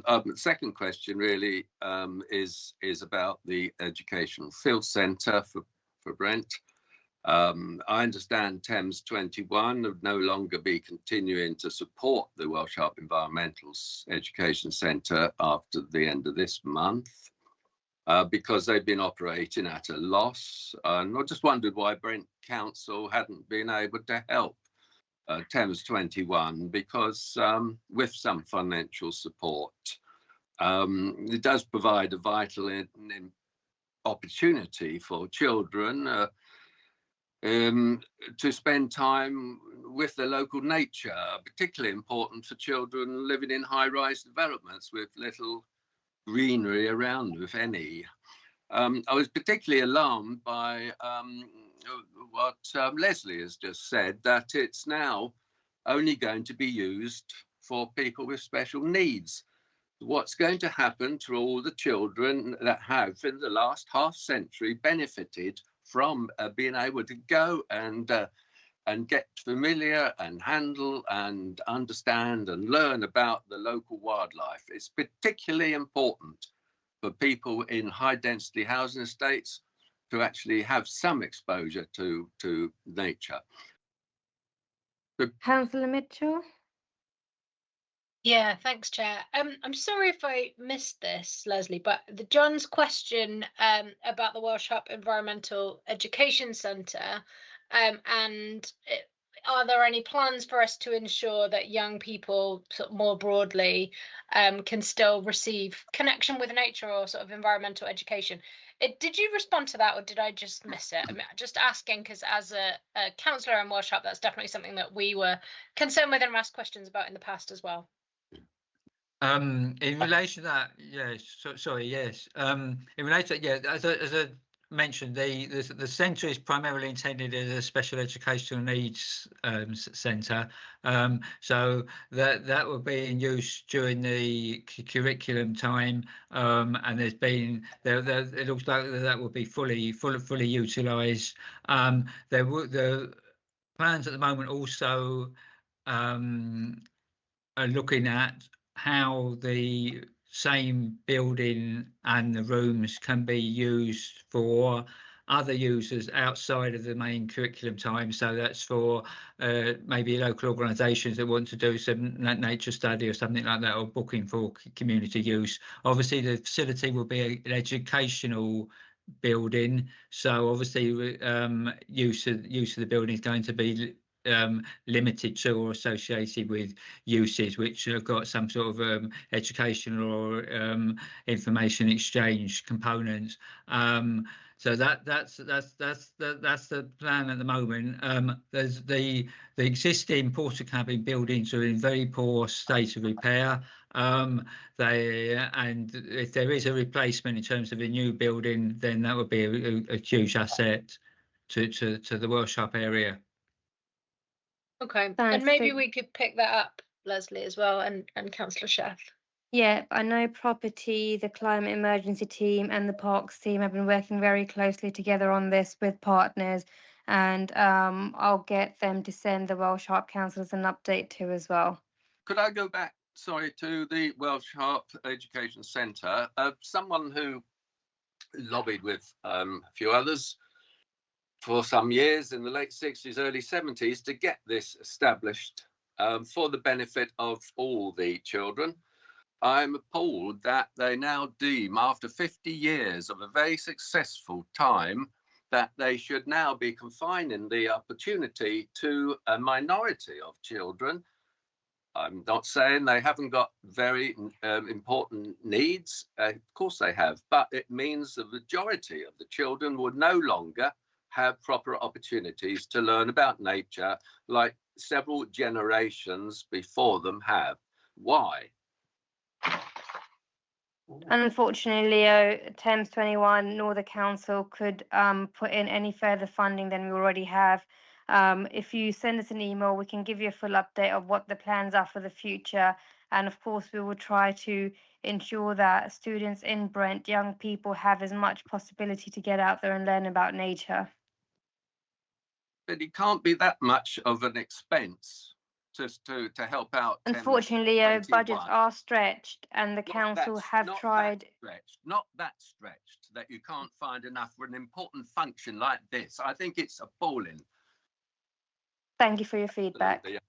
The second question really is about the Educational Field Centre for Brent. I understand Thames 21 would no longer be continuing to support the Welsh Harp Environmental Education Centre after the end of this month because they've been operating at a loss. And I just wondered why Brent Council hadn't been able to help Thames 21 because with some financial support, it does provide a vital opportunity for children to spend time with the local nature, particularly important for children living in high-rise developments with little greenery around, if any. I was particularly alarmed by what Leslie has just said, that it's now only going to be used for people with special needs. What's going to happen to all the children that have, in the last half century, benefited from being able to go and get familiar and handle and understand and learn about the local wildlife? It's particularly important for people in high density housing estates to actually have some exposure to nature. Councillor Mitchell? Yeah, thanks, Chair. I'm sorry if I missed this, Leslie, but John's question about the Welsh Harp Environmental Education Centre, are there any plans for us to ensure that young people sort of more broadly can still receive connection with nature or sort of environmental education? Did you respond to that, or did I just miss it? I'm just asking because as a councillor in Welsh Harp, that's definitely something that we were concerned with and asked questions about in the past as well. In relation to that, yes. Yes. In relation to that, yeah, as I mentioned, the centre is primarily intended as a special educational needs centre, so that will be in use during the curriculum time, and there's been it looks like that will be fully utilised. The plans at the moment also are looking at how the same building and the rooms can be used for other users outside of the main curriculum time. So that's for maybe local organisations that want to do some nature study or something like that, or booking for community use. Obviously, the facility will be an educational building, so obviously use of the building is going to be limited to or associated with uses which have got some sort of educational or information exchange components. So that's the plan at the moment. There's the existing Portakabin buildings are in very poor state of repair. And if there is a replacement in terms of a new building, then that would be a huge asset to the Welsh Harp area. Okay, and maybe we could pick that up, Leslie, as well, and Councillor Sheff. Yeah, I know Property, the Climate Emergency Team and the Parks team have been working very closely together on this with partners, and I'll get them to send the Welsh Harp councillors an update too as well. Could I go back, sorry, to the Welsh Harp Education Centre? Someone who lobbied with a few others for some years in the late 60s, early 70s to get this established for the benefit of all the children. I'm appalled that they now deem, after 50 years of a very successful time, that they should now be confining the opportunity to a minority of children. I'm not saying they haven't got very important needs. Of course they have, but it means the majority of the children would no longer have proper opportunities to learn about nature like several generations before them have. Why? Unfortunately, Leo, Thames 21 nor the council could put in any further funding than we already have. If you send us an email, we can give you a full update of what the plans are for the future. And of course, we will try to ensure that students in Brent, young people, have as much possibility to get out there and learn about nature. But it can't be that much of an expense to help out. Unfortunately, Leo, budgets 21. are stretched, and the council have tried. Not that stretched that you can't find enough for an important function like this. I think it's appalling. Thank you for your feedback. Absolutely.